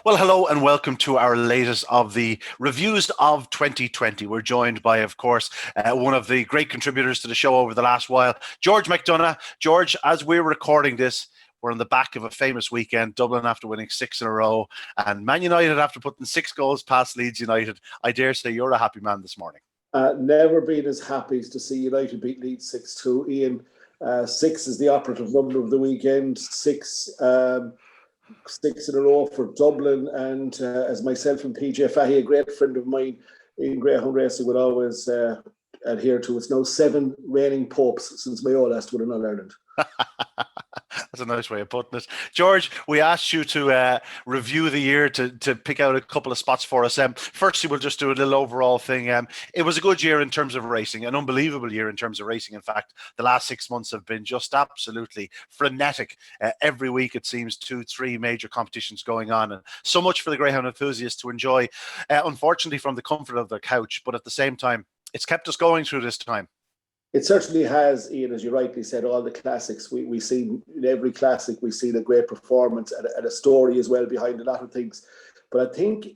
Well, hello and welcome to our latest of the reviews of 2020. We're joined by, of course, one of the great contributors to the show over the last while, George McDonagh. George, as we're recording this, we're on the back of a famous weekend, Dublin after winning 6 in a row, and Man United after putting 6 goals past Leeds United. I dare say you're a happy man this morning. Never been as happy as to see United beat Leeds 6-2. Ian, 6 is the operative number of the weekend. Six in a row for Dublin, and as myself and PJ Fahy, a great friend of mine in Greyhound racing, would always adhere to, it's now 7 reigning popes since Mayo last won in Ireland. That's a nice way of putting it. George, we asked you to review the year, to pick out a couple of spots for us. Firstly, we'll just do a little overall thing. It was a good year in terms of racing, an unbelievable year in terms of racing. In fact, the last 6 months have been just absolutely frenetic. Every week, it seems 2-3 major competitions going on, and so much for the Greyhound enthusiasts to enjoy, unfortunately, from the comfort of their couch. But at the same time, it's kept us going through this time. It certainly has, Ian, as you rightly said, all the classics. We see in every classic, we see the great performance and a story as well behind a lot of things. But I think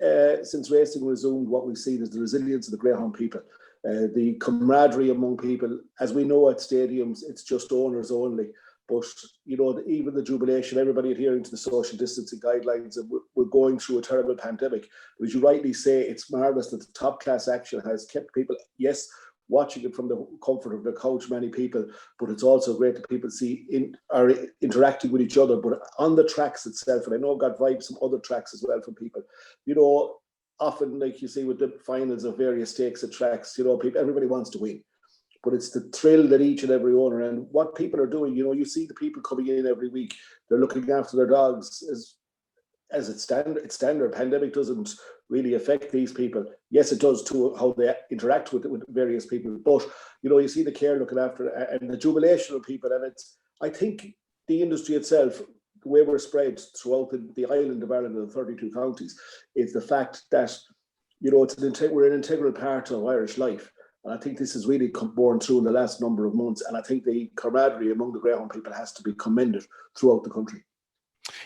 since racing resumed, what we've seen is the resilience of the Greyhound people, the camaraderie among people. As we know at stadiums, it's just owners only. But, you know, even the jubilation, everybody adhering to the social distancing guidelines, and we're going through a terrible pandemic. But as you rightly say, it's marvellous that the top class action has kept people, yes, watching it from the comfort of their couch, many people, but it's also great that people are interacting with each other, but on the tracks itself. And I know I've got vibes from other tracks as well from people. You know, often, like you see with the finals of various stakes at tracks, you know, everybody wants to win. But it's the thrill that each and every owner, and what people are doing, you know, you see the people coming in every week, they're looking after their dogs as it's standard. Pandemic doesn't really affect these people. Yes, it does to how they interact with various people. But, you know, you see the care looking after and the jubilation of people. And I think the industry itself, the way we're spread throughout the island of Ireland and 32 counties, is the fact that, you know, we're an integral part of Irish life. And I think this has really borne through in the last number of months. And I think the camaraderie among the Greyhound people has to be commended throughout the country.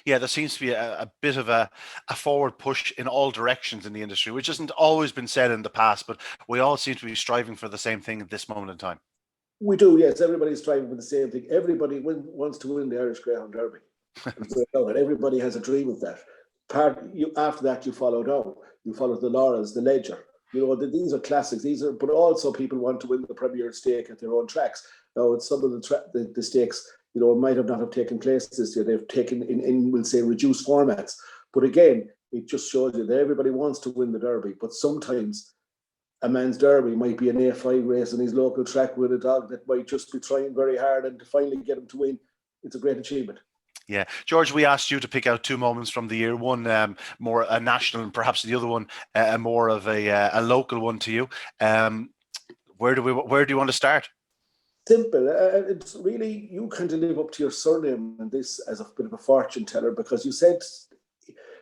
Yeah, there seems to be a bit of a forward push in all directions in the industry, which hasn't always been said in the past, but we all seem to be striving for the same thing at this moment in time. We do, yes. Everybody's striving for the same thing. Everybody wants to win the Irish Greyhound Derby. And everybody has a dream of that. After that, you follow down. You follow the Laurels, the Ledger. You know, these are classics. But also people want to win the Premier Stake at their own tracks. Now, it's some of the stakes, you know, might not have taken place this year. They've taken in we'll say, reduced formats. But again, it just shows you that everybody wants to win the Derby. But sometimes a man's Derby might be an A5 race on his local track with a dog that might just be trying very hard, and to finally get him to win, it's a great achievement. Yeah. George, we asked you to pick out 2 moments from the year, one more a national and perhaps the other one more of a local one to you. Where do you want to start? Simple. It's really, you kind of live up to your surname and this as a bit of a fortune teller, because you said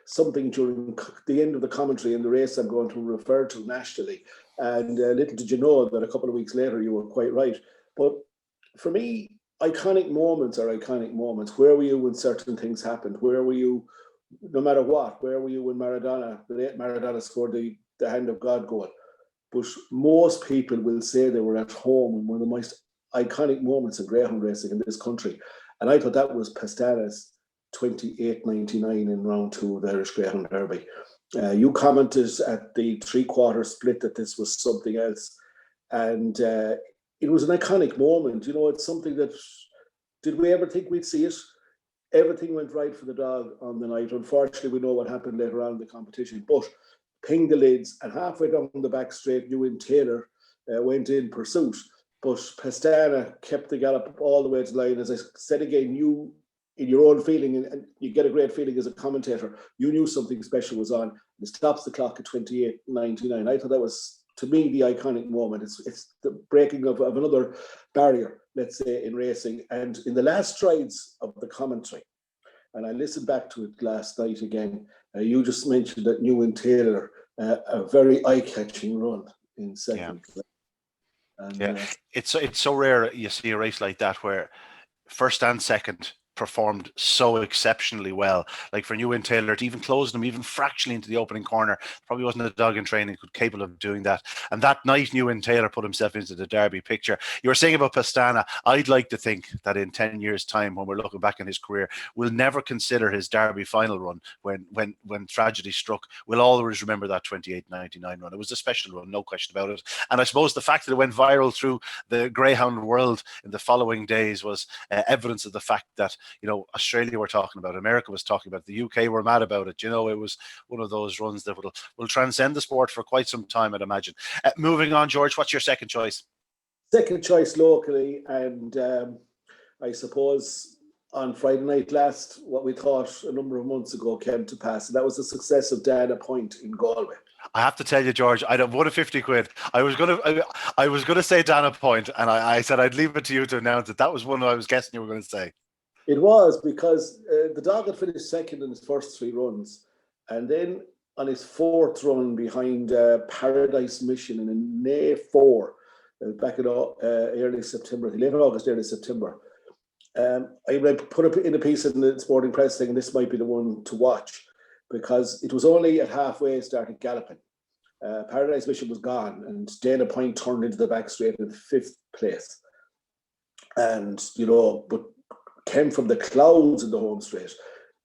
something during the end of the commentary in the race I'm going to refer to nationally, and little did you know that a couple of weeks later you were quite right. But for me, iconic moments are iconic moments. Where were you when certain things happened? Where were you, no matter what? Where were you when the late Maradona scored the hand of God goal? But most people will say they were at home in one of the most iconic moments in greyhound racing in this country. And I thought that was Pestana's 28.99 in round 2 of the Irish Greyhound Derby. You commented at the 3/4 split that this was something else. And it was an iconic moment. You know, it's something that, did we ever think we'd see it? Everything went right for the dog on the night. Unfortunately, we know what happened later on in the competition. But pinged the lids, and halfway down the back straight, Ewan Taylor went in pursuit. But Pestana kept the gallop all the way to the line. As I said again, you, in your own feeling, and you get a great feeling as a commentator, you knew something special was on. It stops the clock at 28.99. I thought that was, to me, the iconic moment. It's the breaking of another barrier, let's say, in racing. And in the last strides of the commentary, and I listened back to it last night again, you just mentioned that Ewan Taylor, a very eye-catching run in second place. And, it's so rare you see a race like that where first and second performed so exceptionally well. Like for New Taylor to even close them even fractionally into the opening corner, probably wasn't a dog in training capable of doing that. And that night, New Taylor put himself into the Derby picture. You were saying about Pestana. I'd like to think that in 10 years' time, when we're looking back in his career, we'll never consider his Derby final run when tragedy struck. We'll always remember that 28-99 run. It was a special run, no question about it. And I suppose the fact that it went viral through the Greyhound world in the following days was evidence of the fact that, Australia were talking about, America was talking about, the UK were mad about it. It was one of those runs that will transcend the sport for quite some time, I'd imagine. Moving on, George, what's your second choice? Second choice locally, and I suppose on Friday night last, what we thought a number of months ago came to pass, and that was the success of Dana Point in Galway. I have to tell you, George, I'd have won a 50 quid. I was gonna say Dana Point, and I said I'd leave it to you to announce it. That was one I was guessing you were going to say. It was, because the dog had finished second in his first 3 runs, and then on his 4th run behind Paradise Mission in May 4, back in early September, late August, early September. I put it in a piece in the Sporting Press saying this might be the one to watch, because it was only at halfway started galloping. Paradise Mission was gone, and Dana Point turned into the back straight in 5th place. And, but came from the clouds in the home straight.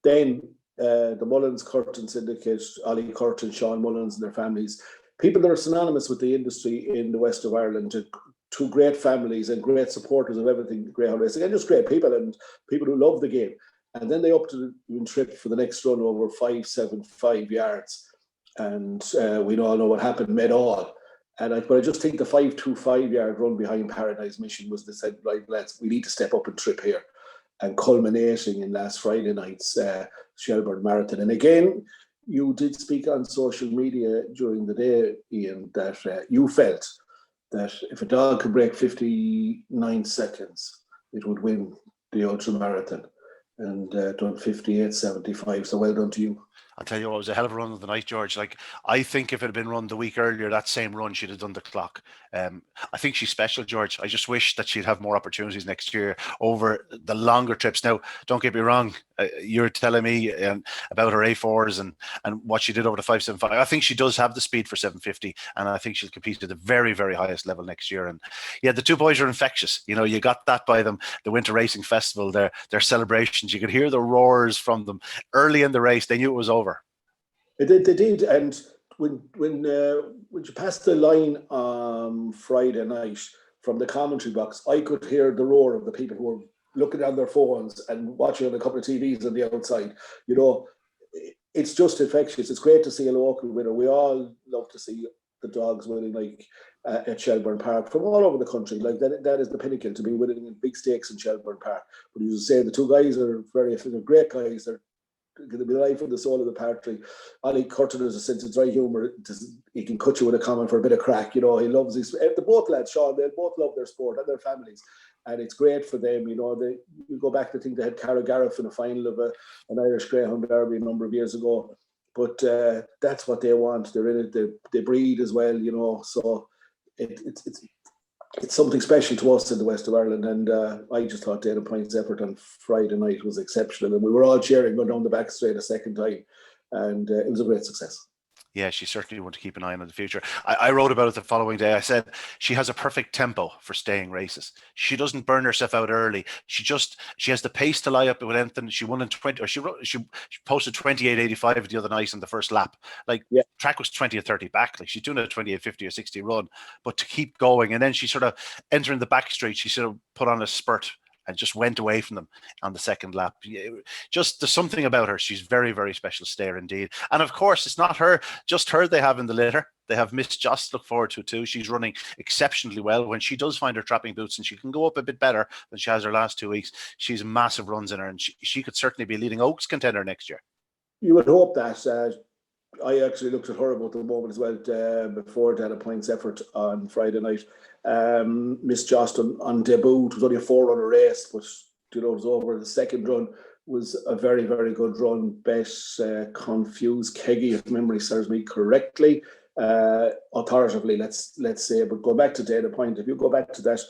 Then the Mullins Curtin Syndicate, Ollie Curtin, Sean Mullins and their families, people that are synonymous with the industry in the west of Ireland, two great families and great supporters of everything Greyhound racing, and just great people and people who love the game. And then they upped to the trip for the next run over 5.75 yards. And we all know what happened mid-all. But I just think the 5.25 yard run behind Paradise Mission was the said, right, we need to step up and trip here. And culminating in last Friday night's Shelbourne Marathon. And again, you did speak on social media during the day, Ian, that you felt that if a dog could break 59 seconds, it would win the ultra marathon, and done 58.75. So well done to you. I'll tell you what, it was a hell of a run of the night, George. Like, I think if it had been run the week earlier, that same run, she'd have done the clock. I think she's special, George. I just wish that she'd have more opportunities next year over the longer trips. Now, don't get me wrong. You're telling me about her A4s and what she did over the 5.75. I think she does have the speed for 750, and I think she'll compete at the very, very highest level next year. And yeah, the two boys are infectious. You got that by them. The Winter Racing Festival, their celebrations. You could hear the roars from them early in the race. They knew it was over. They did, and when you passed the line on Friday night from the commentary box, I could hear the roar of the people who were looking on their phones and watching on a couple of TVs on the outside. It's just infectious. It's great to see a local winner. We all love to see the dogs winning, like at Shelbourne Park, from all over the country. Like that is the pinnacle, to be winning in big stakes in Shelbourne Park. But you say the two guys are they're great guys. They're going to be the life and the soul of the party. Ollie Curtin has a sense of dry humour. He can cut you with a comment for a bit of crack. He loves his. The both lads, Sean, they both love their sport and their families, and it's great for them. You go back to think they had Cara Gareth in a final of an Irish Greyhound Derby a number of years ago, but that's what they want. They're in it. They breed as well. So it's something special to us in the west of Ireland, and I just thought Dana Point's effort on Friday night was exceptional, and we were all cheering going down the back straight a second time, and it was a great success. Yeah, she certainly want to keep an eye on in the future. I wrote about it the following day. I said she has a perfect tempo for staying races. She doesn't burn herself out early. She has the pace to lie up with anything. She won in 20, or she posted 28.85 the other night in the first lap. Like, yeah. Track was 20 or 30 back. Like, she's doing a 28.50 or 60 run, but to keep going. And then she sort of entering the back straight, she sort of put on a spurt and just went away from them on the second lap. Just there's something about her. She's very, very special stayer indeed. And of course, it's not just her they have in the litter. They have Miss Joss to look forward to too. She's running exceptionally well. When she does find her trapping boots and she can go up a bit better than she has her last 2 weeks, she's massive runs in her, and she could certainly be a leading Oaks contender next year. You would hope that. I actually looked at her about the moment as well before Dana Point's effort on Friday night. Miss Joston on debut, it was only a 4-runner race, but it was over. The second run was a very, very good run. Bet confused Keggy, if memory serves me correctly, authoritatively, let's say. But go back to Dana Point. If you go back to that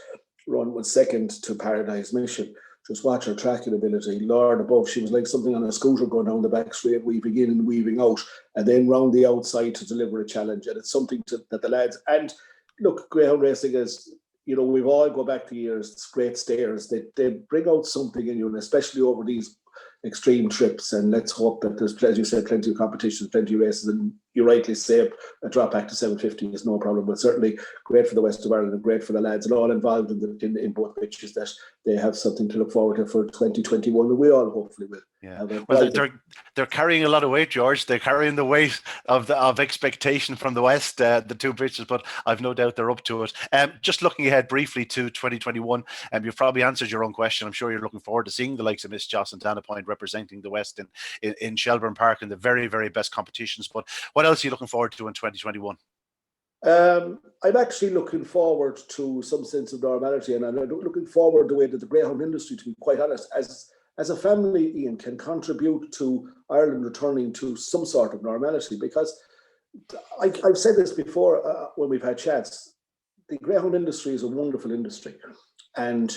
run, was second to Paradise Mission. just watch her tracking ability. Lord above, she was like something on a scooter going down the back straight, weaving in and weaving out, and then round the outside to deliver a challenge. And it's something that the lads, and look, greyhound racing is, we've all go back to years, it's great stayers. They bring out something in you, and especially over these extreme trips. And let's hope that there's, as you said, plenty of competitions, plenty of races. And you rightly say a drop back to 750 is no problem, but certainly great for the West of Ireland and great for the lads and all involved in both pitches, that they have something to look forward to for 2021, and we all hopefully will. Yeah. Well, they're carrying a lot of weight, George. They're carrying the weight of expectation from the West, the two pitches, but I've no doubt they're up to it. Just looking ahead briefly to 2021, you've probably answered your own question. I'm sure you're looking forward to seeing the likes of Miss Joss and Dana Point representing the West in Shelbourne Park in the very, very best competitions. But what else are you looking forward to in 2021? I'm actually looking forward to some sense of normality, and I'm looking forward to the way that the greyhound industry, to be quite honest, as a family, Ian, can contribute to Ireland returning to some sort of normality. Because I've said this before when we've had chats, the greyhound industry is a wonderful industry, and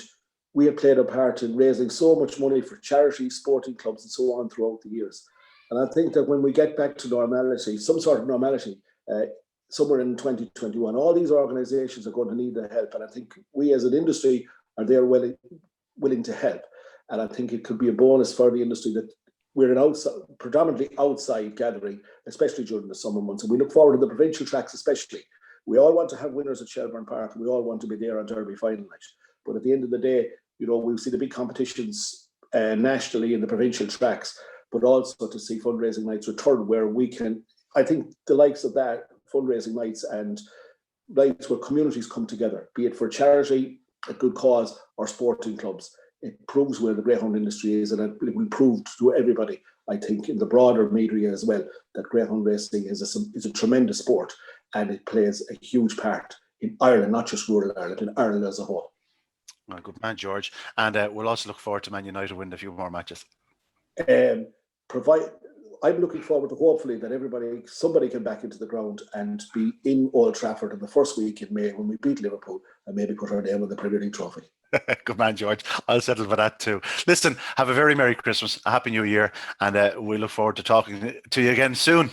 we have played a part in raising so much money for charity, sporting clubs and so on throughout the years. And I think that when we get back to normality, some sort of normality, somewhere in 2021, all these organisations are going to need the help. And I think we as an industry are there willing to help. And I think it could be a bonus for the industry that we're an predominantly outside gathering, especially during the summer months. And we look forward to the provincial tracks especially. We all want to have winners at Shelbourne Park. We all want to be there on Derby final night. But at the end of the day, we'll see the big competitions nationally in the provincial tracks, but also to see fundraising nights return where we can, I think the likes of that, fundraising nights and nights where communities come together, be it for charity, a good cause, or sporting clubs. It proves where the greyhound industry is, and it will prove to everybody, I think, in the broader media as well, that greyhound racing is a tremendous sport, and it plays a huge part in Ireland, not just rural Ireland, in Ireland as a whole. Well, good man, George. And we'll also look forward to Man United winning a few more matches. I'm looking forward to hopefully that somebody can back into the ground and be in Old Trafford in the first week in May when we beat Liverpool and maybe put our name on the Premier League trophy. Good man, George. I'll settle for that too. Listen, have a very Merry Christmas, a Happy New Year, and we look forward to talking to you again soon.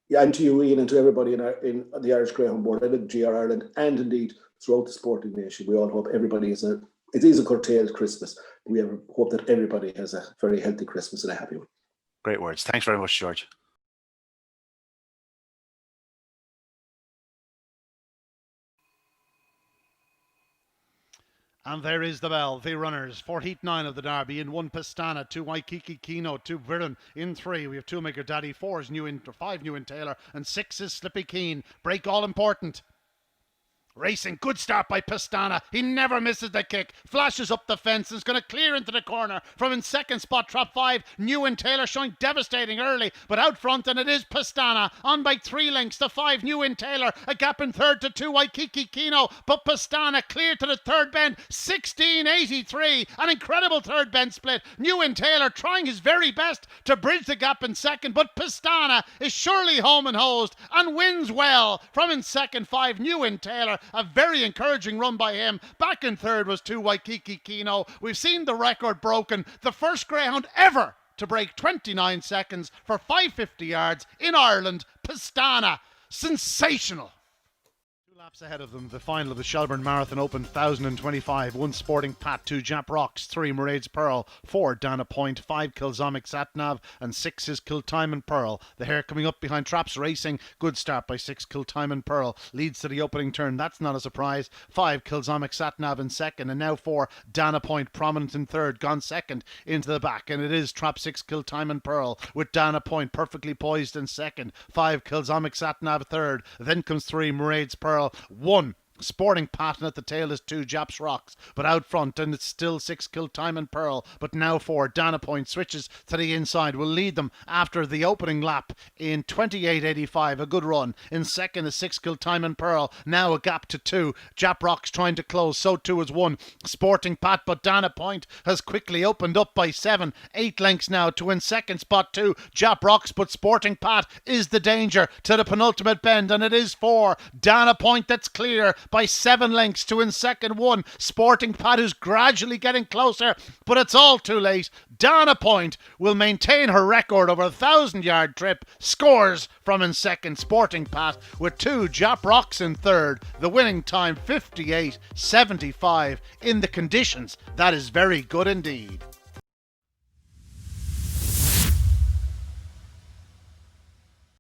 Yeah, and to you, Ian, and to everybody in the Irish Greyhound Board and in GR Ireland, and indeed throughout the sporting nation. We all hope everybody it is a curtailed Christmas. We hope that everybody has a very healthy Christmas and a happy one. Great words. Thanks very much, George. And there is the bell. The runners for Heat 9 of the Derby. In 1, Pestana. 2, Waikiki Kino. 2, Virden. In 3, we have 2, Maker Daddy. 4 is 5, New in Taylor. And 6 is Slippy Keen. Break all important. Racing, good start by Pestana. He never misses the kick. Flashes up the fence and is going to clear into the corner. From in second spot, trap 5. New in Taylor showing devastating early, but out front, and it is Pestana on by 3 lengths to 5. New in Taylor, a gap in third to 2. Waikiki Kino, but Pestana clear to the third bend. 16.83, an incredible third bend split. New in Taylor trying his very best to bridge the gap in second, but Pestana is surely home and hosed and wins well. From in second, 5. New in Taylor. A very encouraging run by him. Back in third was 2, Waikiki Kino. We've seen the record broken. The first greyhound ever to break 29 seconds for 550 yards in Ireland. Pestana. Sensational. 2 laps ahead of them, the final of the Shelbourne Marathon Open 1025. 1, Sporting Pat. 2, Jap Rocks. 3, Mairead's Pearl. 4, Dana Point. 5, Kilzomic Satnav. And 6 is Kiltime and Pearl. The hare coming up behind Traps Racing. Good start by 6, Kiltime and Pearl. Leads to the opening turn. That's not a surprise. 5, Kilzomic Satnav in second. And now 4, Dana Point prominent in third. Gone second into the back. And it is Trap 6, Kiltime and Pearl. With Dana Point perfectly poised in second. 5, Kilzomic Satnav third. Then comes 3, Mairead's Pearl. 1, Sporting Pattern at the tail is 2, Japs Rocks, but out front, and it's still 6, Kiltime and Pearl, but now 4, Dana Point switches to the inside, will lead them after the opening lap in 28.85, a good run. In second is 6, Kiltime and Pearl, now a gap to 2, Jap Rocks trying to close, so too is 1, Sporting Pat, but Dana Point has quickly opened up by 7, 8 lengths now to in second spot 2, Jap Rocks, but Sporting Pat is the danger to the penultimate bend, and it is 4, Dana Point that's clear, by 7 lengths to in second 1. Sporting Pat, who's gradually getting closer, but it's all too late. Dana Point will maintain her record over a 1,000-yard trip. Scores from in second. Sporting Pat with 2. Jap Rocks in third. The winning time 58.75 in the conditions. That is very good indeed.